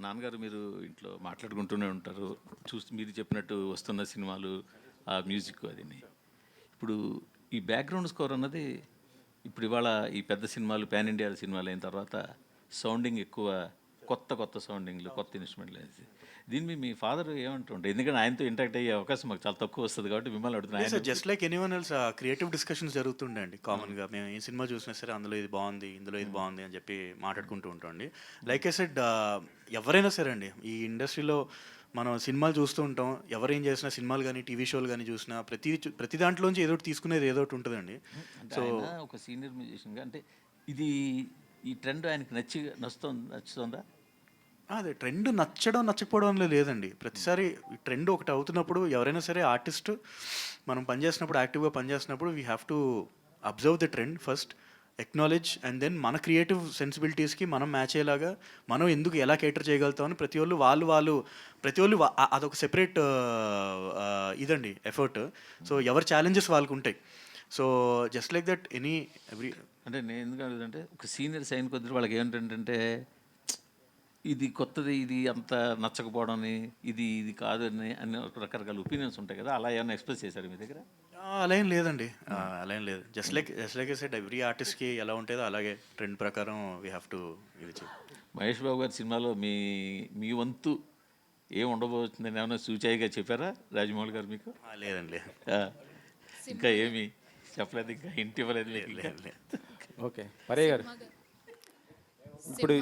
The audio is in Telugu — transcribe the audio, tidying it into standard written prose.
నాన్నగారు మీరు ఇంట్లో మాట్లాడుకుంటూనే ఉంటారు. మీరు చెప్పినట్టు వస్తున్న సినిమాలు, ఆ మ్యూజిక్ అదిని. ఇప్పుడు ఈ బ్యాక్‌గ్రౌండ్ స్కోర్ అన్నది ఇప్పుడు ఇవాళ ఈ పెద్ద సినిమాలు పాన్ ఇండియా సినిమాలు అయిన తర్వాత సౌండింగ్ ఎక్కువ కొత్త సౌండింగ్‌లు, కొత్త ఇన్‌స్ట్రుమెంట్‌లు అనేసి. దీని మీద మీ ఫాదర్ ఏమంటుంటారు? ఎందుకంటే ఆయనతో ఇంటరాక్ట్ అయ్యే అవకాశం మాకు చాలా తక్కువ వస్తది కాబట్టి మిమ్మల్ని అడుగుతున్నా. లేదు ఆయన sir, just like anyone else creative discussions జరుగుతుండే అండి కామన్గా. మేము ఏ సినిమా చూసినా సరే అందులో ఇది బాగుంది, ఇందులో ఇది బాగుంది అని చెప్పి మాట్లాడుకుంటూ ఉంటాండి. లైక్ ఐ సెడ్, ఎవరైనా సరే అండి ఈ ఇండస్ట్రీలో మనం సినిమాలు చూస్తూ ఉంటాం. ఎవరేం చేసినా సినిమాలు కానీ టీవీ షోలు కానీ చూసినా ప్రతి దాంట్లోంచి ఏదో ఒకటి తీసుకునేది ఏదో ఒకటి ఉంటుందండి. అంటే సో ఆయన ఒక సీనియర్ మ్యూజిషియన్‌గా అంటే ఇది ఈ ట్రెండ్ ఆయనకి నచ్చుతుందా? అదే ట్రెండ్ నచ్చడం నచ్చకపోవడం అనేది లేదండి. ప్రతిసారి ఈ ట్రెండ్ ఒకటి అవుతున్నప్పుడు ఎవరైనా సరే ఆర్టిస్ట్ మనం పనిచేసినప్పుడు, యాక్టివ్గా పనిచేస్తున్నప్పుడు we have to observe the trend first, acknowledge, and then మన క్రియేటివ్ సెన్సిబిలిటీస్కి మనం మ్యాచ్ అయ్యేలాగా మనం ఎందుకు ఎలా కేటర్ చేయగలుగుతామని ప్రతి వాళ్ళు అదొక సెపరేట్ ఇదండి ఎఫర్ట్. సో ఎవరి ఛాలెంజెస్ వాళ్ళకు ఉంటాయి. So just like that every. అంటే నేను ఎందుకు అడుగుతుంటే ఒక సీనియర్స్ అయిన కొద్ది వాళ్ళకి ఏంటంటే ఇది కొత్తది, ఇది అంత నచ్చకపోవడం అని, ఇది కాదని అన్ని రకరకాల ఒపీనియన్స్ ఉంటాయి కదా, అలా ఏమైనా ఎక్స్ప్రెస్ చేశారు మీ దగ్గర? అలా ఏం లేదండి. అలా ఏం లేదు. Just like I said, every ఆర్టిస్ట్కి ఎలా ఉంటుందో అలాగే ట్రెండ్ ప్రకారం వీ హ్యావ్ టు ఇది చేయాలి. మహేష్ బాబు గారి సినిమాలో మీ మీ వంతు ఏం ఉండబోతుందని ఏమైనా సూచాయిగా చెప్పారా రాజమౌళి గారు మీకు? లేదండి, లేదు. ఆ, ఇంకా ఏమి చెప్పలేదు, ఇంకా ఇంటి ఇవ్వలేదు మీకు లేదు ఇంకా? లేదు లేదు. ఓకే. పరయ్య గారు, ఇప్పుడు